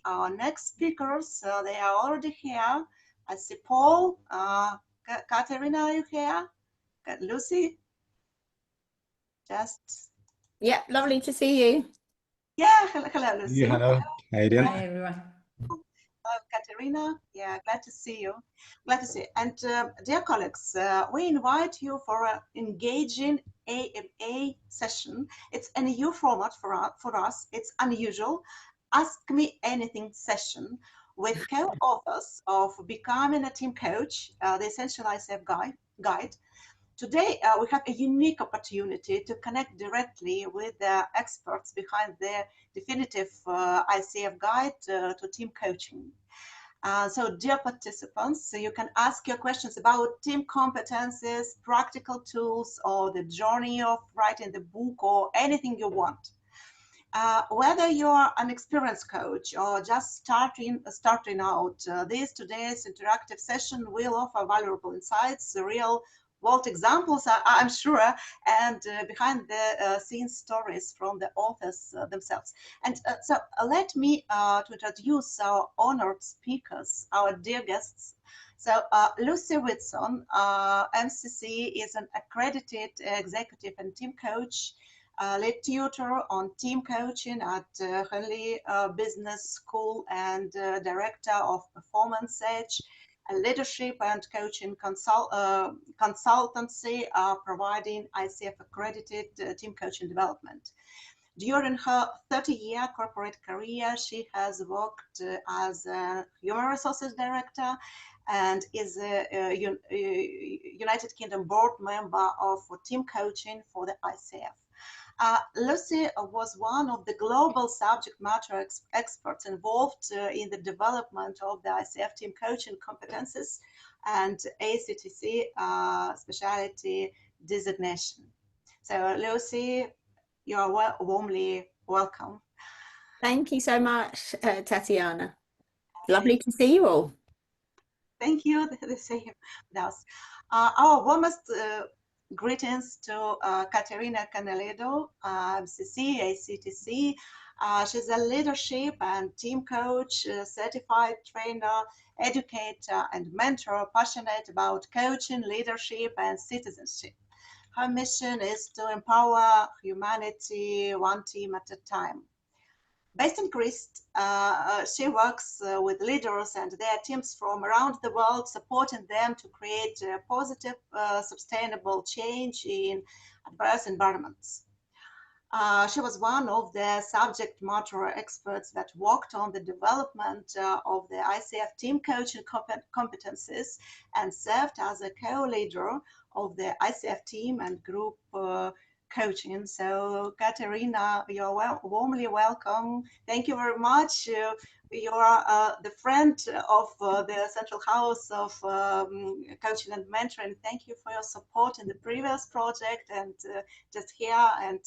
our next speakers. They are already here. I see Paul. Katerina, are you here? Lucy? Just. Yeah, lovely to see you. Yeah, hello, Lucy. Yeah, hello. How you doing? Hi, everyone. Katerina, yeah, glad to see you. Glad to see you. And dear colleagues, we invite you for an engaging AMA session. It's a new format for us. It's unusual. Ask Me Anything session with co-authors of Becoming a Team Coach, the Essential ICF Guide. Today, we have a unique opportunity to connect directly with the experts behind the definitive ICF guide to team coaching. So dear participants, so you can ask your questions about team competencies, practical tools, or the journey of writing the book, or anything you want. Whether you're an experienced coach or just starting out, today's interactive session will offer valuable insights, real world examples, I'm sure, and behind the scenes stories from the authors themselves. And so let me to introduce our honored speakers, our dear guests. So Lucy Widdowson, MCC, is an accredited executive and team coach, lead tutor on team coaching at Henley Business School, and director of Performance Edge, a leadership and coaching consultancy, providing ICF accredited team coaching development. During her 30-year corporate career, she has worked as a human resources director and is a United Kingdom board member of team coaching for the ICF. Lucy was one of the global subject matter experts involved in the development of the ICF team coaching competences and ACTC specialty designation. So Lucy, you are warmly welcome. Thank you so much, Tatiana. Lovely to see you all. Thank you, the same with us. Our warmest greetings to Katerina Kanelidou, MCC, ACTC. She's a leadership and team coach, certified trainer, educator, and mentor, passionate about coaching, leadership, and citizenship. Her mission is to empower humanity one team at a time. Based in Greece, she works with leaders and their teams from around the world, supporting them to create positive, sustainable change in adverse environments. She was one of the subject matter experts that worked on the development of the ICF team coaching competencies and served as a co-leader of the ICF team and group coaching. So Katerina, you're warmly welcome. Thank you very much. You are the friend of the Central House of Coaching and Mentoring. Thank you for your support in the previous project and just here. And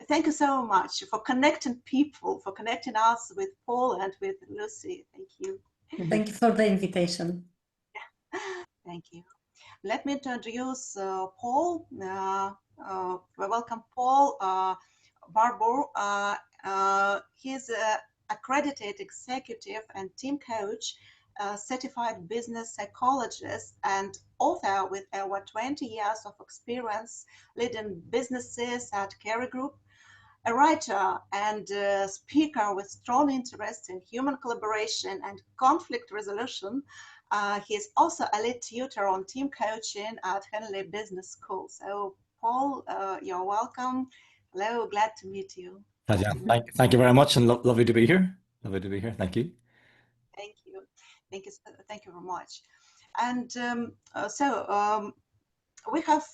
thank you so much for connecting people, for connecting us with Paul and with Lucy. Thank you. Thank you for the invitation. Thank you. Let me introduce Paul. Welcome, Paul Barbour. He's an accredited executive and team coach, certified business psychologist, and author with over 20 years of experience leading businesses at Kerry Group, a writer and speaker with strong interest in human collaboration and conflict resolution. He is also a lead tutor on team coaching at Henley Business School. So Paul, you're welcome. Hello, glad to meet you. Thank you very much, and lovely to be here. Lovely to be here. Thank you. Thank you. Thank you very much. And we have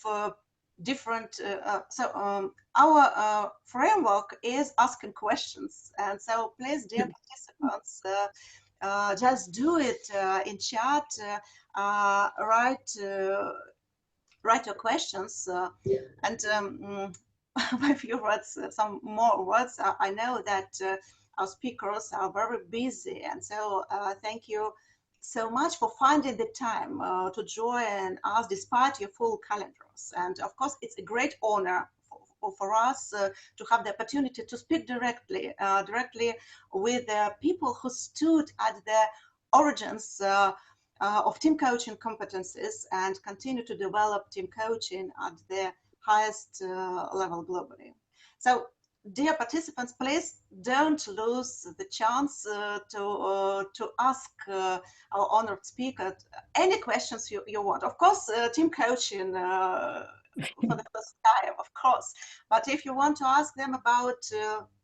different. Our framework is asking questions, and so please, dear participants, just do it in chat. Write your questions, and my few words, some more words. I know that our speakers are very busy, and so thank you so much for finding the time to join us despite your full calendars. And of course, it's a great honor for us to have the opportunity to speak directly with people who stood at the origins of team coaching competencies and continue to develop team coaching at the highest level globally. So, dear participants, please don't lose the chance to ask our honored speaker any questions you want. Of course, team coaching for the first time, of course. But if you want to ask them about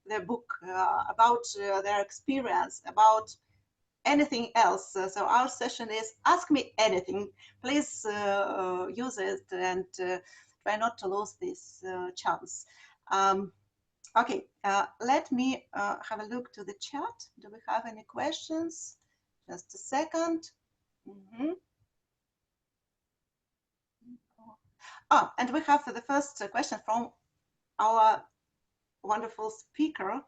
their book, about their experience, about anything else, so our session is Ask Me Anything. Please use it and try not to lose this chance. Okay, let me have a look to the chat. Do we have any questions? Just a second. And we have the first question from our wonderful speaker,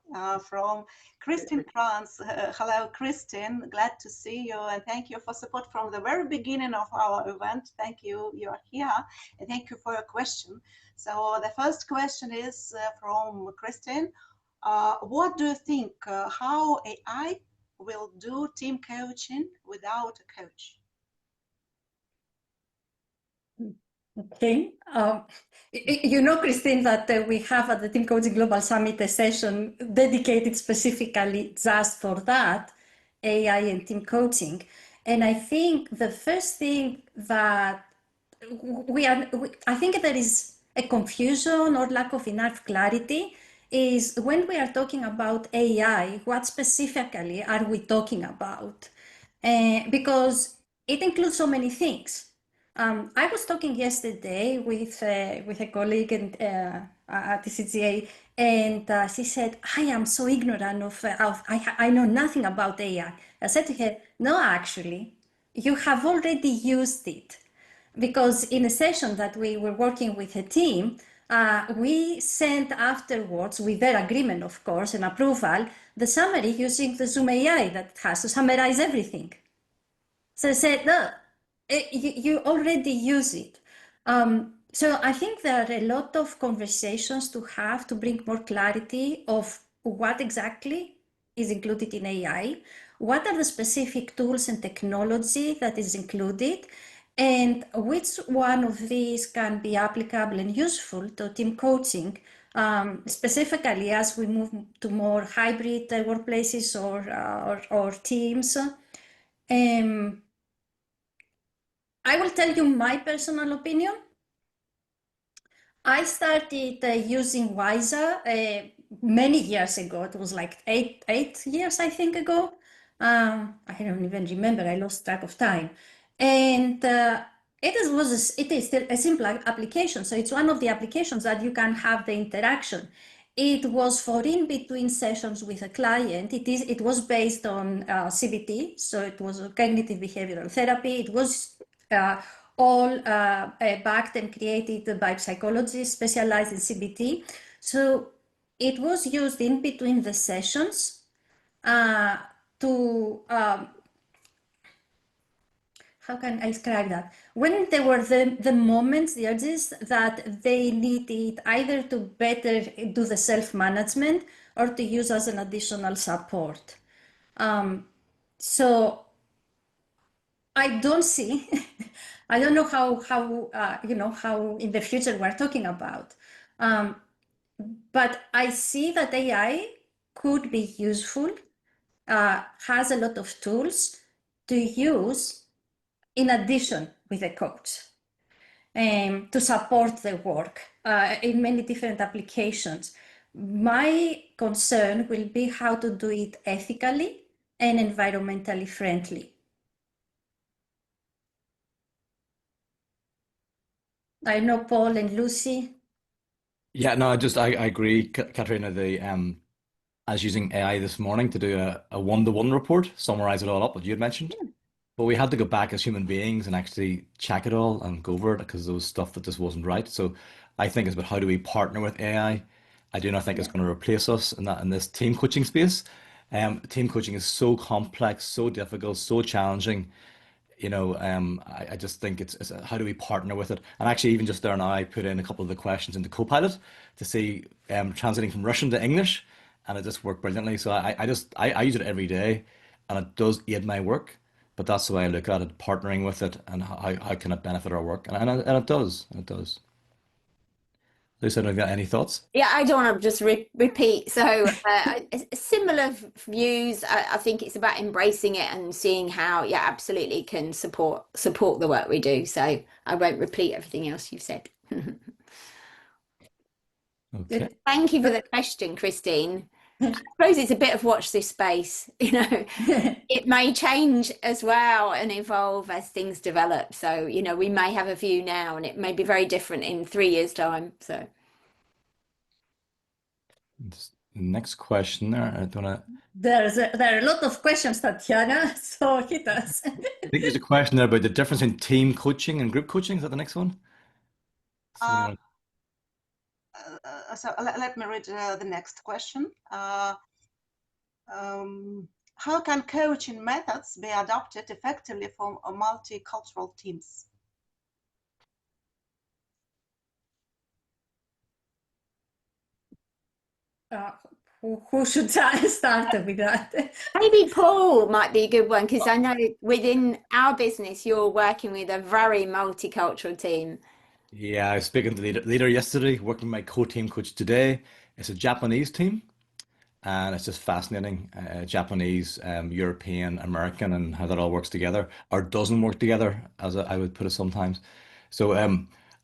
from Christine France. Hello, Christine. Glad to see you, and thank you for support from the very beginning of our event. Thank you, you are here, and thank you for your question. So the first question is from Christine. What do you think, how AI will do team coaching without a coach? Okay. You know, Christine, that we have at the Team Coaching Global Summit a session dedicated specifically just for that, AI and team coaching. And I think the first thing that I think there is a confusion or lack of enough clarity is when we are talking about AI, what specifically are we talking about? Because it includes so many things. I was talking yesterday with a colleague at TCGA, and she said, I am so ignorant I know nothing about AI. I said to her, no, actually, you have already used it. Because in a session that we were working with a team, we sent afterwards, with their agreement, of course, and approval, the summary using the Zoom AI that has to summarize everything. So I said, no, you already use it. So I think there are a lot of conversations to have to bring more clarity of what exactly is included in AI, what are the specific tools and technology that is included, and which one of these can be applicable and useful to team coaching, specifically as we move to more hybrid workplaces or teams. I will tell you my personal opinion. I started using Wiser many years ago. It was like eight years, I think, ago. I don't even remember. I lost track of time. And it is still a simple application. So it's one of the applications that you can have the interaction. It was for in-between sessions with a client. It was based on CBT, so it was cognitive behavioral therapy. It was all backed and created by psychologists specialized in CBT. So it was used in between the sessions to how can I describe that? When there were the moments, the urges that they needed either to better do the self-management or to use as an additional support. So I don't see, I don't know how in the future we're talking about. But I see that AI could be useful, has a lot of tools to use in addition with a coach to support the work in many different applications. My concern will be how to do it ethically and environmentally friendly. I know Paul and Lucy. Yeah, no, I agree, Katerina. I was using AI this morning to do a one-to-one report, summarize it all up, what you had mentioned. But we had to go back as human beings and actually check it all and go over it because there was stuff that just wasn't right. So I think it's about how do we partner with AI. I do not think it's going to replace us in this team coaching space. Team coaching is so complex, so difficult, so challenging. I just think it's how do we partner with it? And actually, even just there now, I put in a couple of the questions into Copilot to see translating from Russian to English, and it just worked brilliantly. So I use it every day, and it does aid my work. But that's the way I look at it, partnering with it, and how can it benefit our work? And it does, it does. Lisa, have you got any thoughts? Yeah, I don't want to just repeat. So similar views. I think it's about embracing it and seeing how, yeah, absolutely can support the work we do. So I won't repeat everything else you've said. Okay. Thank you for the question, Christine. I suppose it's a bit of watch this space. It may change as well and evolve as things develop. So, we may have a view now and it may be very different in 3 years' time. So Next question there. I don't know. There are a lot of questions, Tatiana, so hit us. I think there's a question there about the difference in team coaching and group coaching. Is that the next one? So let me read the next question. How can coaching methods be adopted effectively for multicultural teams? Who should start with that? maybe Paul might be a good one, because I know within our business, you're working with a very multicultural team. Yeah, I was speaking to the leader yesterday, working with my co-team coach today. It's a Japanese team, and it's just fascinating. Japanese, European, American, and how that all works together, or doesn't work together, as I would put it sometimes. So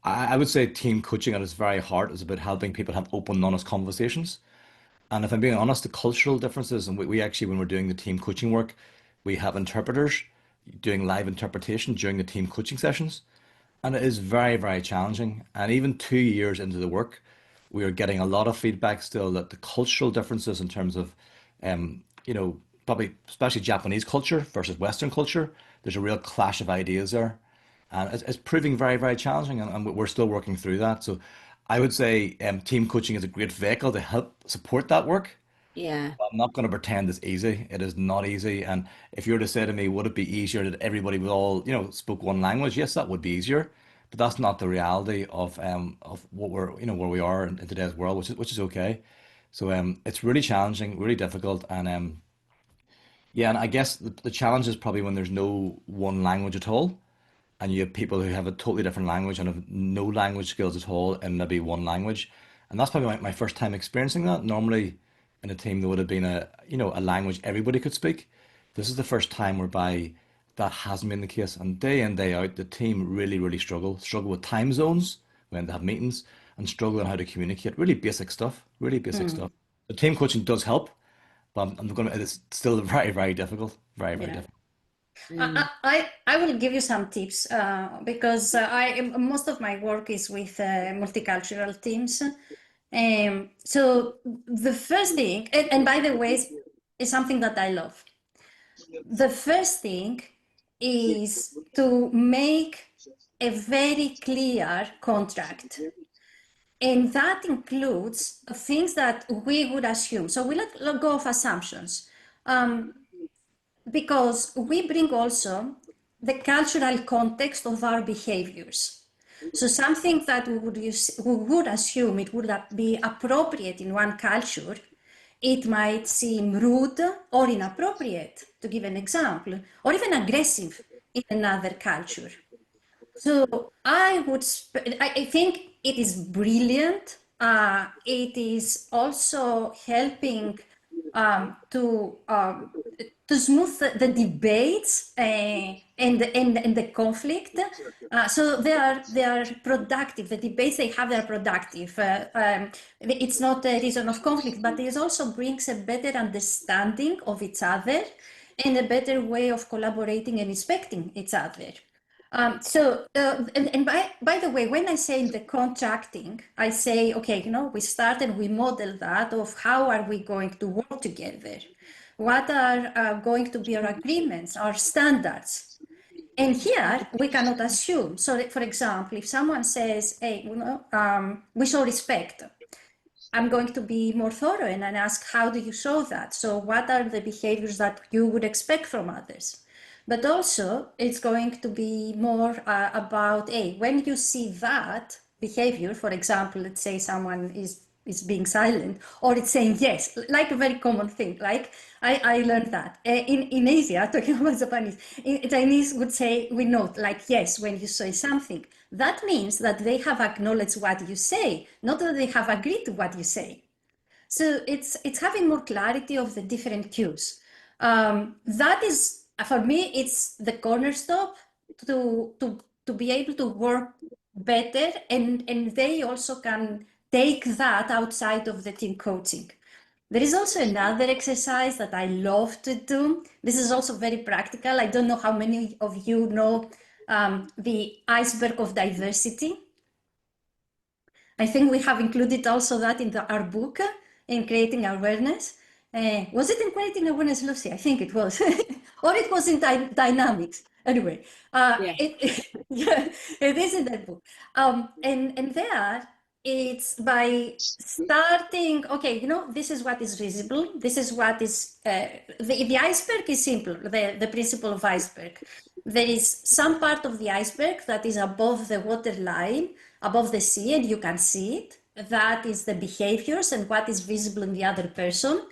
I would say team coaching at its very heart is about helping people have open, honest conversations. And if I'm being honest, the cultural differences, and we actually, when we're doing the team coaching work, we have interpreters doing live interpretation during the team coaching sessions. And it is very, very challenging. And even 2 years into the work, we are getting a lot of feedback still that the cultural differences in terms of, probably especially Japanese culture versus Western culture, there's a real clash of ideas there. And it's proving very, very challenging. And we're still working through that. So I would say team coaching is a great vehicle to help support that work. Yeah. I'm not going to pretend it's easy. It is not easy. And if you were to say to me, would it be easier that everybody would all, spoke one language? Yes, that would be easier. But that's not the reality of what we're, where we are in today's world, which is okay. So it's really challenging, really difficult. And yeah, and I guess the challenge is probably when there's no one language at all, and you have people who have a totally different language and have no language skills at all in maybe one language. And that's probably my first time experiencing that. Normally in a team there would have been a language everybody could speak. This is the first time whereby that hasn't been the case. And day in, day out, the team really, really struggle with time zones when they have meetings, and struggle on how to communicate. Really basic stuff, really basic stuff. The team coaching does help, but it's still very, very difficult. Very, very difficult. I will give you some tips because most of my work is with multicultural teams. So the first thing, and by the way, is something that I love. The first thing is to make a very clear contract. And that includes things that we would assume. So we let go of assumptions. Because we bring also the cultural context of our behaviors. So something that we would assume it would be appropriate in one culture, it might seem rude or inappropriate, to give an example, or even aggressive in another culture. So I think it is brilliant. It is also helping to smooth the debates and the conflict. So they are productive. The debates they have, they are productive. It's not a reason of conflict, but it also brings a better understanding of each other and a better way of collaborating and respecting each other. And by the way, when I say in the contracting, I say, okay, we start and we model that of how are we going to work together? What are going to be our agreements, our standards? And here we cannot assume. So for example, if someone says, hey, we show respect, I'm going to be more thorough and ask, how do you show that? So what are the behaviors that you would expect from others? but also it's going to be more about, hey, when you see that behavior, for example, let's say someone is being silent, or it's saying yes, like a very common thing. Like I learned that in Asia, talking about Japanese, in Chinese would say, we note like yes when you say something. That means that they have acknowledged what you say, not that they have agreed to what you say. So it's having more clarity of the different cues. That is, for me, it's the cornerstone to be able to work better, and they also can take that outside of the team coaching. There is also another exercise that I love to do. This is also very practical. I don't know how many of you know the iceberg of diversity. I think we have included also that in our book, in creating awareness. Was it in creating awareness, Lucy? I think it was, or it was in dynamics. Anyway, Yeah. yeah, it is in that book. And there, it's by starting. Okay, this is what is visible. This is what is the iceberg is simple. The principle of iceberg. There is some part of the iceberg that is above the waterline, above the sea, and you can see it. That is the behaviors and what is visible in the other person.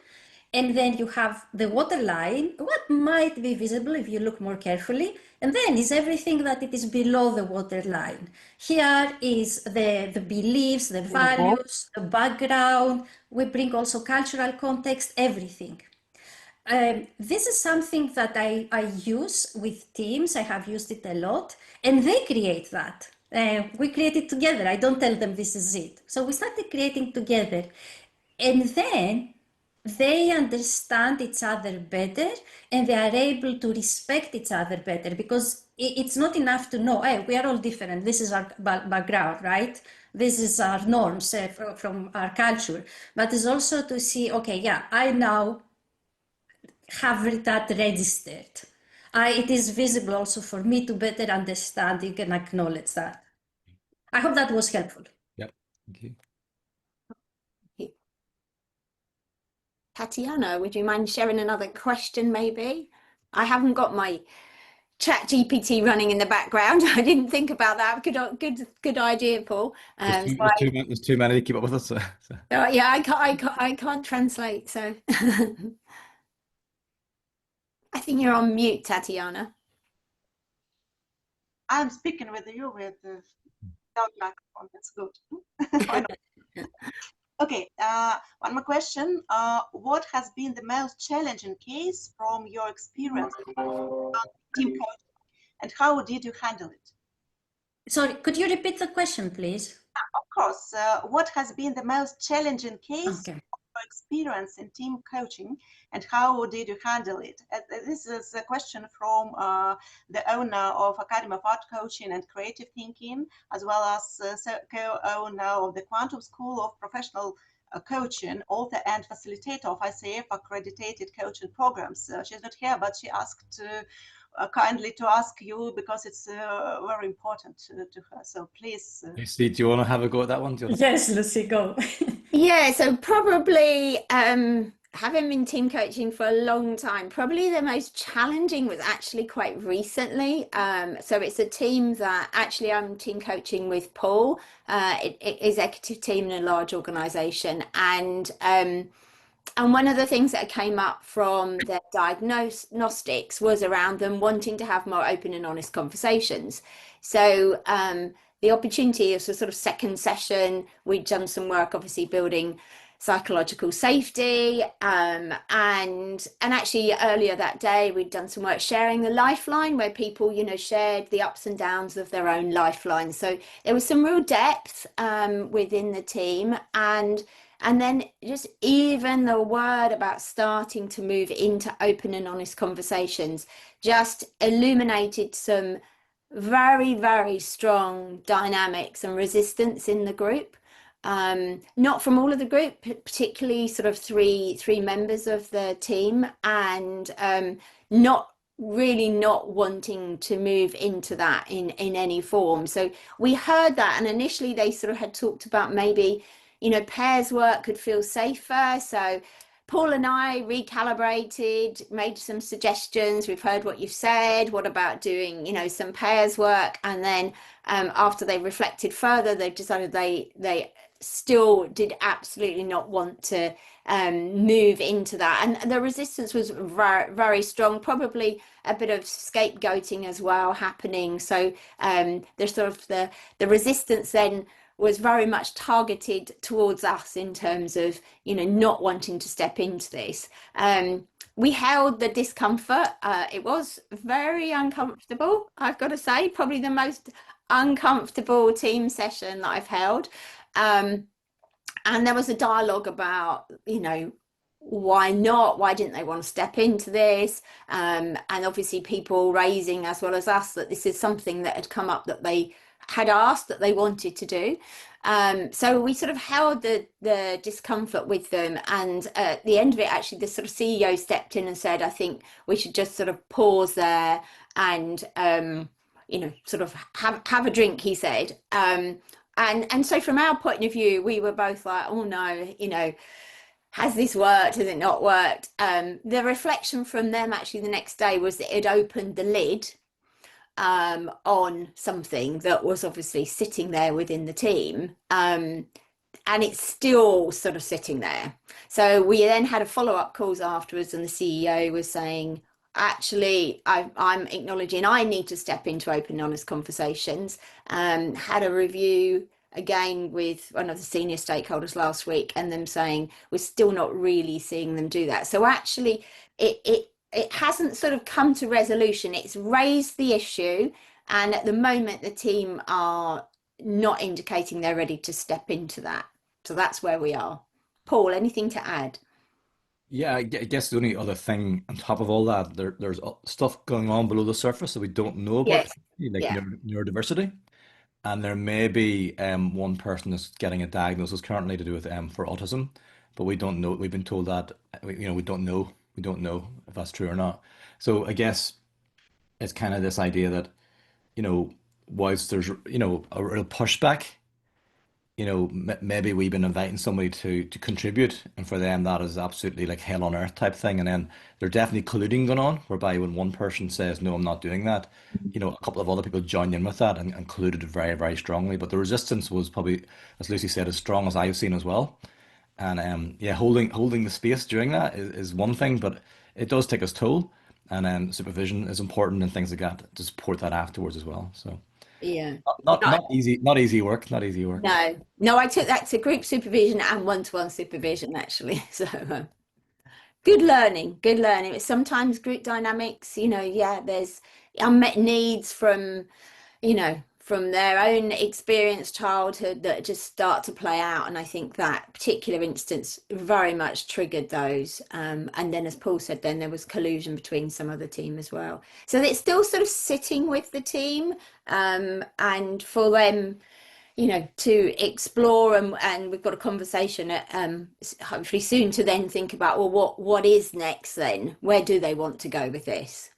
And then you have the waterline, what might be visible if you look more carefully. And then is everything that it is below the waterline. Here is the beliefs, the values, the background. We bring also cultural context, everything. This is something that I use with teams. I have used it a lot, and they create that. We create it together. I don't tell them this is it. So we started creating together. And then they understand each other better, and they are able to respect each other better, because it's not enough to know, hey, we are all different. This is our background, right? This is our norms from our culture. But it's also to see, okay, yeah, I now have that registered. It is visible also for me to better understand it and acknowledge that. I hope that was helpful. Yep. Thank you. Tatiana, would you mind sharing another question maybe? I haven't got my chat GPT running in the background. I didn't think about that. Good idea, Paul. There's too many to keep up with us. Yeah, I can't translate. So I think you're on mute, Tatiana. I'm speaking with you without microphone. That's good. Okay, one more question. What has been the most challenging case from your experience team coaching, and how did you handle it? Sorry, could you repeat the question, please? Of course. What has been the most challenging case Okay. of your experience in team coaching, and how did you handle it? This is a question from the owner of Academy of Art Coaching and Creative Thinking, as well as co-owner of the Quantum School of Professional Coaching, author and facilitator of ICF accredited coaching programs. She's not here, but she asked kindly to ask you, because it's very important to her. So please. Lucy, do you want to have a go at that one? Yes, Lucy, go. Yeah, so probably having been team coaching for a long time, probably the most challenging was actually quite recently. So it's a team that actually I'm team coaching with Paul, executive team in a large organization. And one of the things that came up from their diagnostics was around them wanting to have more open and honest conversations. So the opportunity is a sort of second session. We'd done some work, obviously, building psychological safety. And actually earlier that day, we'd done some work sharing the lifeline, where people, shared the ups and downs of their own lifeline. So there was some real depth within the team. And then just even the word about starting to move into open and honest conversations just illuminated some very, very strong dynamics and resistance in the group. Not from all of the group, particularly sort of three members of the team, and not wanting to move into that in any form. So we heard that, and initially they sort of had talked about maybe pairs work could feel safer. So Paul and I recalibrated, made some suggestions. We've heard what you've said. What about doing, you know, some pairs work? And then after they reflected further, they decided they still did absolutely not want to move into that. And the resistance was very, very strong, probably a bit of scapegoating as well happening. So there's sort of the resistance then was very much targeted towards us in terms of, you know, not wanting to step into this. We held the discomfort. It was very uncomfortable, I've got to say, probably the most uncomfortable team session that I've held. And there was a dialogue about, you know, why not? Why didn't they want to step into this? And obviously people raising, as well as us, that this is something that had come up that they had asked that they wanted to do. So we sort of held the discomfort with them, and at the end of it, actually, the sort of CEO stepped in and said, I think we should just sort of pause there and you know, sort of have a drink, he said. And so from our point of view, we were both like, oh no, you know, has this worked? Has it not worked? The reflection from them actually the next day was that it opened the lid on something that was obviously sitting there within the team, and it's still sort of sitting there. So we then had a follow-up calls afterwards, and the CEO was saying, actually, I'm acknowledging I need to step into open and honest conversations. Had a review again with one of the senior stakeholders last week, and them saying we're still not really seeing them do that. So actually it hasn't sort of come to resolution. It's raised the issue, and at the moment the team are not indicating they're ready to step into that. So that's where we are. Paul, anything to add? Yeah, I guess the only other thing on top of all that, there's stuff going on below the surface that we don't know about, Yes. like Yeah. neurodiversity. And there may be one person that's getting a diagnosis currently to do with for autism, but we don't know. We've been told that you know, we don't know. We don't know if that's true or not. So I guess it's kind of this idea that, you know, whilst there's, you know, a real pushback, you know, maybe we've been inviting somebody to contribute, and for them that is absolutely like hell on earth type thing. And then there's definitely colluding going on, whereby when one person says no, I'm not doing that, you know, a couple of other people joined in with that and colluded very, very strongly. But the resistance was probably, as Lucy said, as strong as I've seen as well. And yeah, holding the space during that is one thing, but it does take its toll. And supervision is important and things like that to support that afterwards as well. So Yeah. not easy, not easy work, not easy work. No, I took that to group supervision and one-to-one supervision actually. So good learning. Sometimes group dynamics, you know, yeah, there's unmet needs from, you know, from their own experience, childhood, that just start to play out. And I think that particular instance very much triggered those. And then, as Paul said, then there was collusion between some of the team as well. So it's still sort of sitting with the team, and for them, you know, to explore, and we've got a conversation hopefully soon to then think about, well, what is next then? Where do they want to go with this?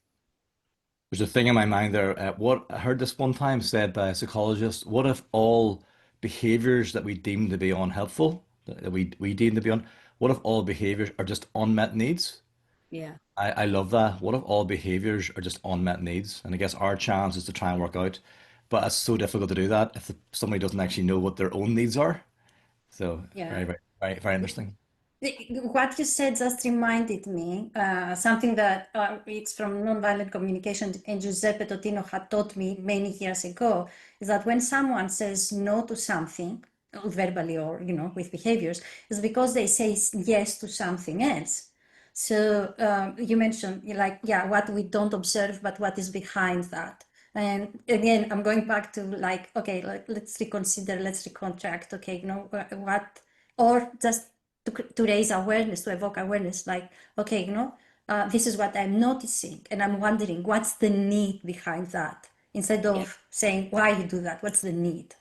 There's a thing in my mind there. What I heard this one time said by a psychologist: what if all behaviors that we deem to be unhelpful, that we deem to be what if all behaviors are just unmet needs? Yeah. I love that. What if all behaviors are just unmet needs? And I guess our challenge is to try and work out, but it's so difficult to do that if somebody doesn't actually know what their own needs are. So Yeah. very, very, very, very interesting. What you said just reminded me something that it's from nonviolent communication, and Giuseppe Totino had taught me many years ago, is that when someone says no to something, verbally or, you know, with behaviors, is because they say yes to something else. So you mentioned, like, yeah, what we don't observe, but what is behind that. And again, I'm going back to like, okay, let's reconsider, let's recontract, okay, you know, what, or just to raise awareness, to evoke awareness, like, okay, you know, this is what I'm noticing, and I'm wondering what's the need behind that, instead of saying why you do that, what's the need?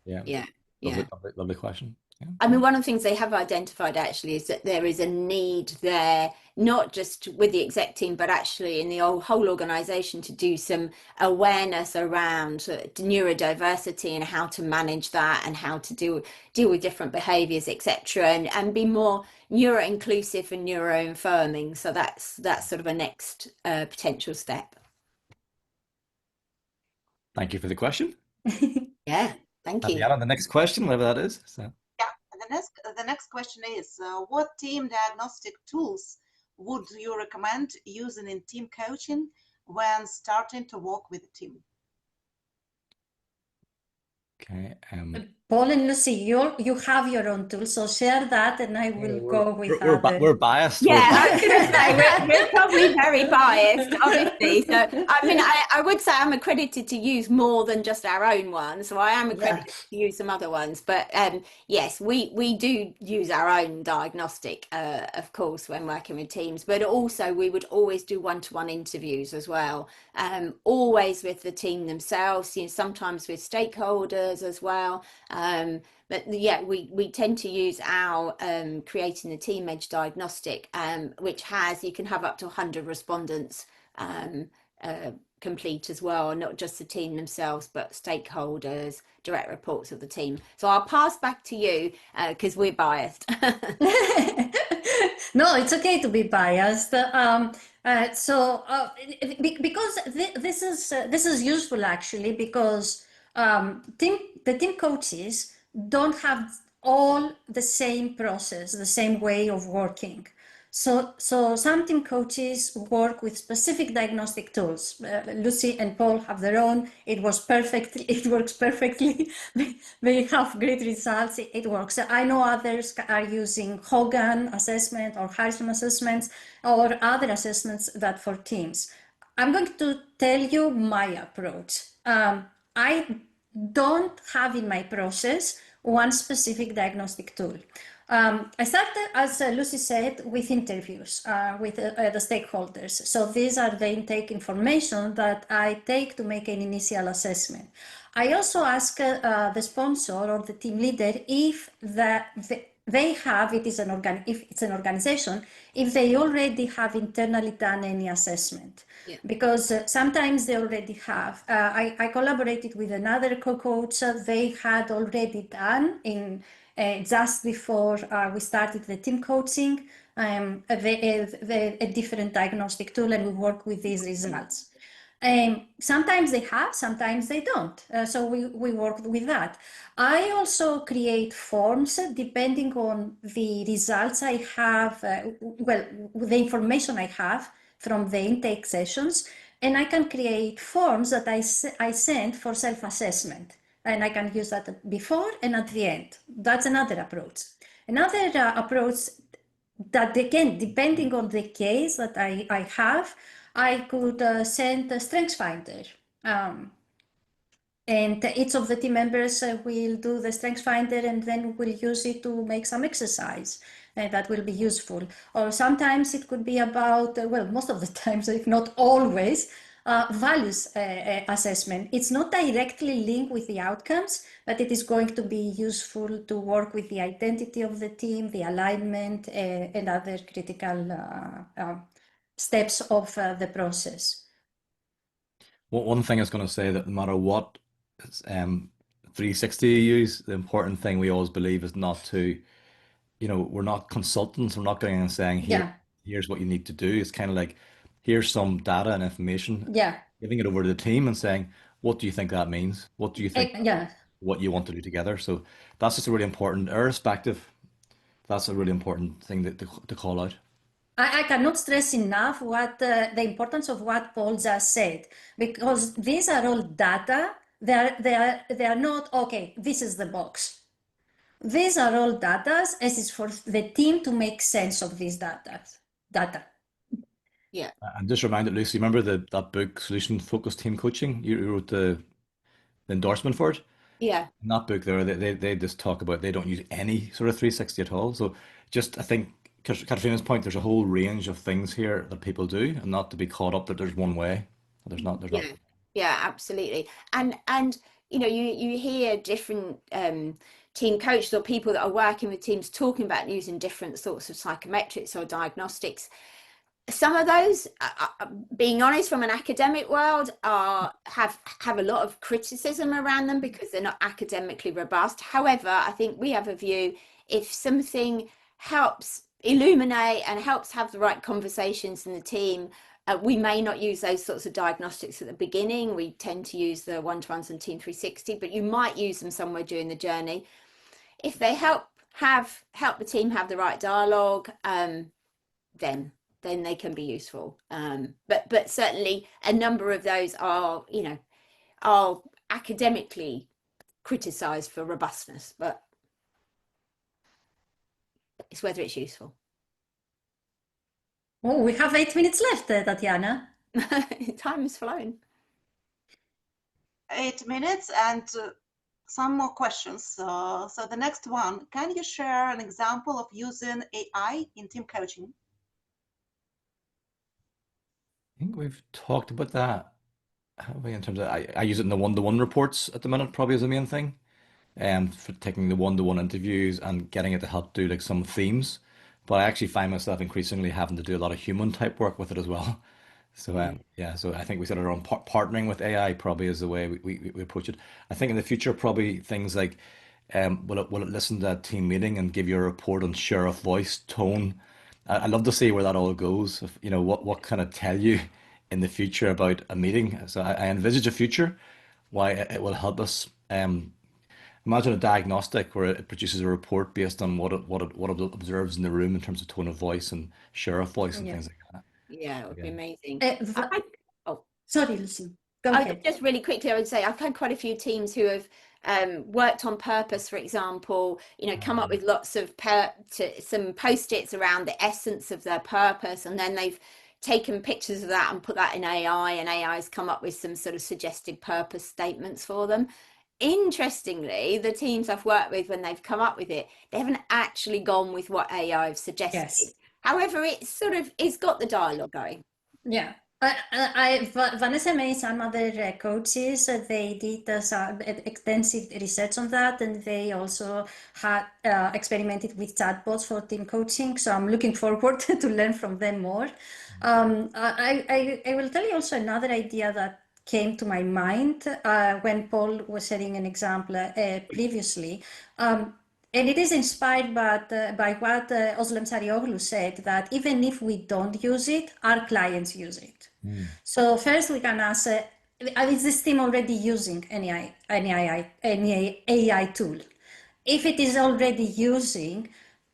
Yeah. Yeah. Lovely, lovely, lovely question. I mean, one of the things they have identified actually is that there is a need there, not just with the exec team, but actually in the whole organization to do some awareness around neurodiversity and how to manage that and how to deal with different behaviors, etc., and be more neuro-inclusive and neuro-affirming. So that's sort of a next potential step. Thank you for the question. Yeah, thank you. Diana, the next question, whatever that is. So. Yeah, the next question is, what team diagnostic tools would you recommend using in team coaching when starting to work with a team? Okay. Paul and Lucy, you have your own tool, so share that, and I will go with other. We're biased. Yeah, We're I was going to say we're probably very biased, obviously. So I mean, I would say I'm accredited to use more than just our own one. So I am accredited to use some other ones. But yes, we do use our own diagnostic, of course, when working with teams. But also we would always do one-to-one interviews as well. Always with the team themselves. You know, sometimes with stakeholders as well. But yeah, we tend to use our creating the team edge diagnostic, which you can have up to 100 respondents complete as well, not just the team themselves, but stakeholders, direct reports of the team. So I'll pass back to you because we're biased. No, it's okay to be biased. Because this is useful actually, because the team coaches don't have all the same process, the same way of working. So some team coaches work with specific diagnostic tools. Lucy and Paul have their own. It works perfectly. They have great results. It works. I know others are using Hogan assessment or Harrison assessments or other assessments that for teams. I'm going to tell you my approach. I don't have in my process one specific diagnostic tool. I started, as Lucy said, with interviews with the stakeholders. So these are the intake information that I take to make an initial assessment. I also ask the sponsor or the team leader if they have, if it's an organization, if they already have internally done any assessment. Yeah. Because sometimes they already have. I collaborated with another co-coach. They had already done in just before we started the team coaching, a different diagnostic tool, and we work with these results. Sometimes they have, sometimes they don't. So we work with that. I also create forms depending on the results I have, the information I have from the intake sessions, and I can create forms that I send for self-assessment. And I can use that before and at the end. That's another approach. Another approach that, again, depending on the case that I have, I could send a strengths finder. And each of the team members will do the strengths finder, and then we'll use it to make some exercise that will be useful. Or sometimes it could be about, most of the times, if not always, values assessment. It's not directly linked with the outcomes, but it is going to be useful to work with the identity of the team, the alignment, and other critical steps of the process. Well, one thing I was going to say, that no matter what 360 you use, the important thing we always believe is not to, we're not consultants. We're not going in and saying, here's what you need to do. It's kind of like, here's some data and information, giving it over to the team and saying, what do you think that means? What do you think, what you want to do together? So that's just a really important, irrespective, that's a really important thing to call out. I cannot stress enough what the importance of what Paul just said, because these are all data. They are not, okay, this is the box. These are all data, as is for the team to make sense of these data. Yeah. And just reminded, Lucy, remember that book, Solution Focused Team Coaching? You wrote the endorsement for it? Yeah. In that book there, they just talk about, they don't use any sort of 360 at all. So just, I think, Katerina's point, there's a whole range of things here that people do, and not to be caught up that there's one way. There's not. Yeah, absolutely. And you know, you hear different team coaches or people that are working with teams talking about using different sorts of psychometrics or diagnostics. Some of those, being honest, from an academic world, have a lot of criticism around them because they're not academically robust. However, I think we have a view, if something helps illuminate and helps have the right conversations in the team, we may not use those sorts of diagnostics at the beginning. We tend to use the one-to-ones and Team 360, but you might use them somewhere during the journey. If they help the team have the right dialogue, then they can be useful. But certainly a number of those are, you know, are academically criticized for robustness, but it's whether it's useful. Oh, we have 8 minutes left, Tatiana. Time has flown. 8 minutes and some more questions. So the next one, can you share an example of using AI in team coaching? I think we've talked about that. In terms of, I use it in the one-to-one reports at the minute, probably as the main thing. For taking the one-to-one interviews and getting it to help do like some themes. But I actually find myself increasingly having to do a lot of human type work with it as well. So yeah, so I think we said around partnering with AI probably is the way we approach it. I think in the future probably things like will it listen to a team meeting and give you a report on share of voice, tone. I'd love to see where that all goes. If, you know, what kind of tell you in the future about a meeting. So I envisage a future why it will help us. Imagine a diagnostic where it produces a report based on what it observes in the room in terms of tone of voice and share of voice and things like that. Yeah, it would be amazing. Sorry, Lucy. Go ahead. Just really quickly, I would say I've had quite a few teams who have worked on purpose, for example, you know, come up with lots of some post-its around the essence of their purpose, and then they've taken pictures of that and put that in AI, and AI's come up with some sort of suggested purpose statements for them. Interestingly, the teams I've worked with, when they've come up with it, they haven't actually gone with what AI have suggested. Yes. However, it's got the dialogue going. Yeah. Vanessa May, some other coaches, they did some extensive research on that, and they also had experimented with chatbots for team coaching. So I'm looking forward to learn from them more. I will tell you also another idea that came to my mind when Paul was sharing an example previously. And it is inspired by what Özlem Sarıoğlu said, that even if we don't use it, our clients use it. So first we can ask, is this team already using any AI tool? If it is already using,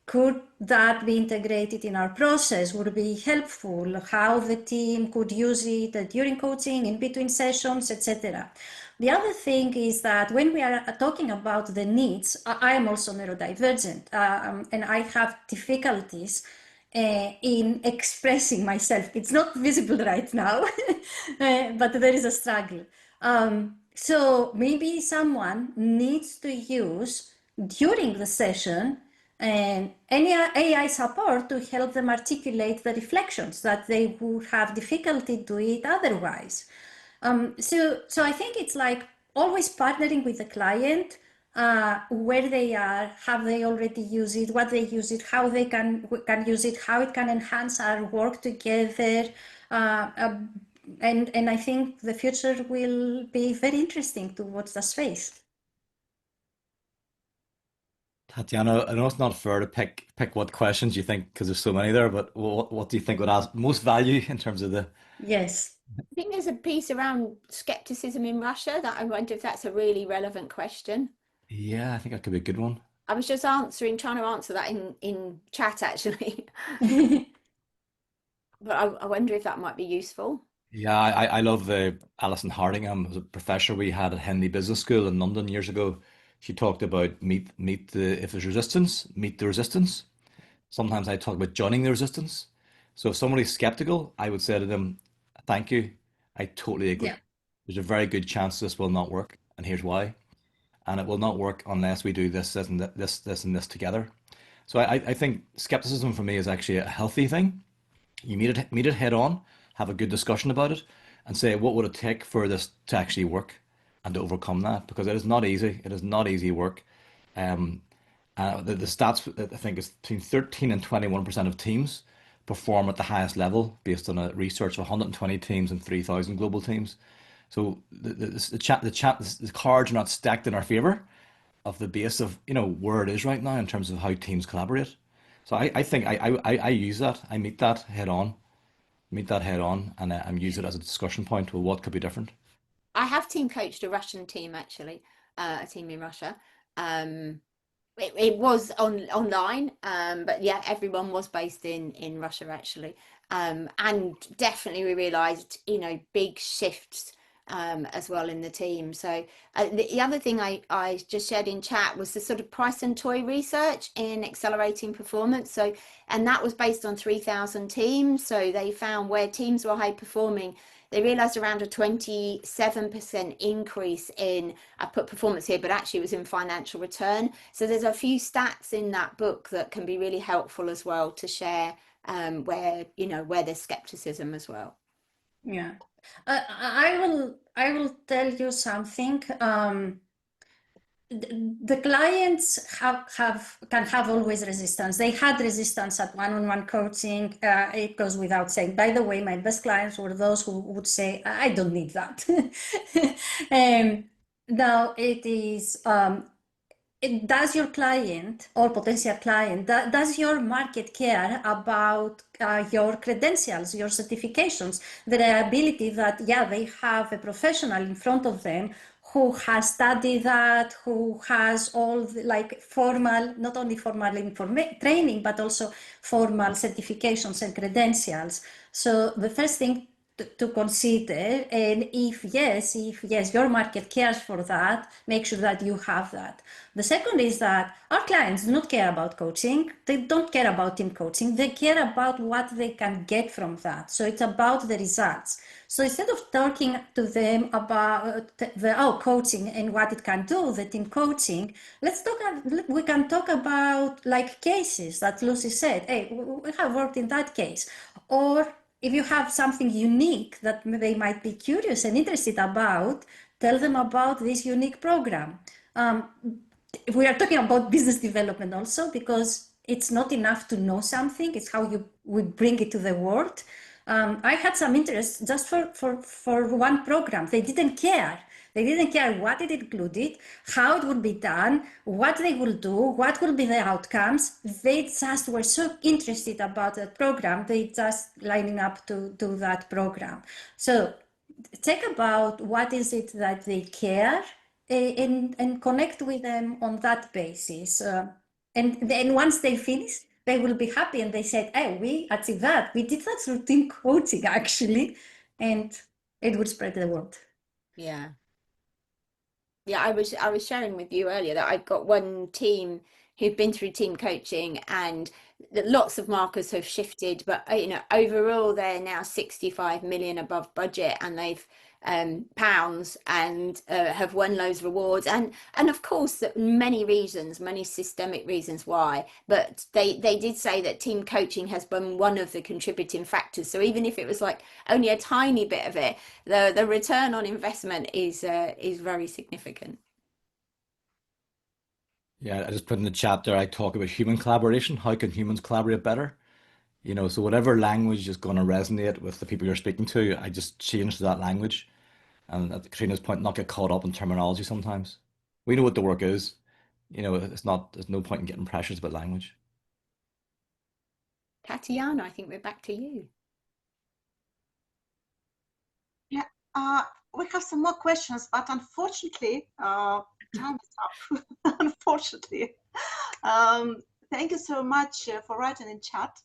could that be integrated in our process? Would it be helpful? How the team could use it during coaching, in between sessions, etc. The other thing is that when we are talking about the needs, I am also neurodivergent, and I have difficulties in expressing myself. It's not visible right now, but there is a struggle. So maybe someone needs to use during the session and any AI support to help them articulate the reflections that they would have difficulty doing it otherwise. So I think it's like always partnering with the client, where they are, have they already used it, what they use it, how they can use it, how it can enhance our work together. And I think the future will be very interesting to watch the space. Tatiana, I know it's not fair to pick what questions you think, because there's so many there, but what do you think would add most value in terms of the... Yes. I think there's a piece around skepticism in Russia that I wonder if that's a really relevant question. Yeah, I think that could be a good one. I was just trying to answer that in chat, actually. But I wonder if that might be useful. Yeah, I love the Alison Hardingham, was a professor we had at Henley Business School in London years ago. She talked about if there's resistance, meet the resistance. Sometimes I talk about joining the resistance. So if somebody's skeptical, I would say to them, thank you. I totally agree. Yeah. There's a very good chance this will not work, and here's why. And it will not work unless we do this, and this together. So I think skepticism for me is actually a healthy thing. You meet it head on, have a good discussion about it, and say, what would it take for this to actually work? and to overcome that, because it is not easy. It is not easy work. Um, the stats, I think, is between 13 and 21% of teams perform at the highest level based on a research of 120 teams and 3,000 global teams. So the cards are not stacked in our favor of the base of, you know, where it is right now in terms of how teams collaborate. So I think I use that. I meet that head on, and use it as a discussion point. Well, what could be different? I have team coached a Russian team actually, a team in Russia. It was online, but yeah, everyone was based in Russia actually. And definitely we realized, you know, big shifts as well in the team. So the other thing I just shared in chat was the sort of price and toy research in accelerating performance. So, and that was based on 3,000 teams. So they found where teams were high performing, they realized around a 27% increase in, I put performance here, but actually it was in financial return. So there's a few stats in that book that can be really helpful as well to share, where, you know, where there's skepticism as well. Yeah. I will tell you something. The clients can have always resistance. They had resistance at one-on-one coaching. It goes without saying. By the way, my best clients were those who would say, "I don't need that." Now it is. Does your client or potential client, does your market care about your credentials, your certifications, the ability that, yeah, they have a professional in front of them who has studied that, who has all the, like formal, not only formal training, but also formal certifications and credentials. So the first thing to consider, and if yes, your market cares for that, make sure that you have that. The second is that our clients do not care about coaching. They don't care about team coaching. They care about what they can get from that. So it's about the results. So instead of talking to them about coaching and what it can do, the team coaching, we can talk about like cases that Lucy said, hey, we have worked in that case. Or if you have something unique that they might be curious and interested about, tell them about this unique program. We are talking about business development also, because it's not enough to know something, it's how we bring it to the world. I had some interest just for one program. They didn't care. They didn't care what it included, how it would be done, what they will do, what will be the outcomes. They just were so interested about that program. They just lining up to do that program. So think about what is it that they care, and connect with them on that basis. And then once they finish, they will be happy and they said, hey, we achieved that. We did that through team coaching actually, and it would spread the word. Yeah. Yeah, I was sharing with you earlier that I've got one team who've been through team coaching, and lots of markers have shifted, but you know, overall they're now 65 million above budget, and they've pounds, and have won loads of rewards, and of course many reasons, many systemic reasons why, but they did say that team coaching has been one of the contributing factors. So even if it was like only a tiny bit of it, the return on investment is very significant. Yeah, I just put in the chat there, I talk about human collaboration. How can humans collaborate better? You know, so whatever language is going to resonate with the people you're speaking to, I just change to that language. And at Katrina's point, not get caught up in terminology sometimes. We know what the work is. You know, there's no point in getting precious about language. Tatiana, I think we're back to you. Yeah, we have some more questions, but unfortunately, time is up. Unfortunately. Thank you so much for writing in chat.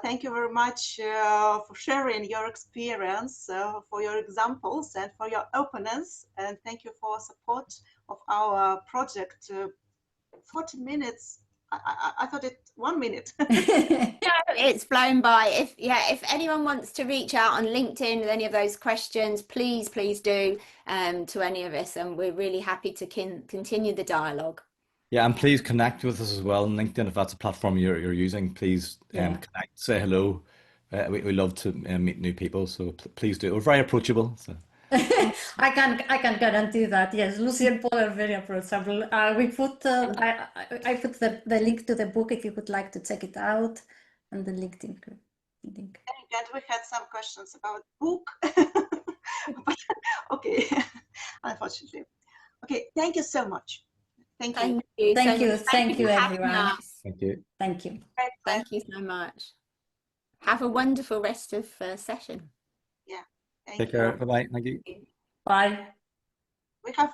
Thank you very much for sharing your experience, for your examples, and for your openness. And thank you for support of our project. 40 minutes. I thought it 1 minute. It's flown by. If anyone wants to reach out on LinkedIn with any of those questions, please do, to any of us, and we're really happy to continue the dialogue. Yeah, and please connect with us as well on LinkedIn if that's a platform you're using. Please connect, say hello. We love to meet new people, so please do. We're very approachable. So. I can guarantee that. Yes, Lucy and Paul are very approachable. I put the link to the book if you would like to check it out, and the LinkedIn link. And we had some questions about book, but okay, unfortunately. Okay, thank you so much. Thank you. Thank you. Thank you, for having everyone. us. Thank you. Thank you. Thank you so much. Have a wonderful rest of session. Yeah. Thank Take you. care. Bye-bye. Thank you. Bye. We have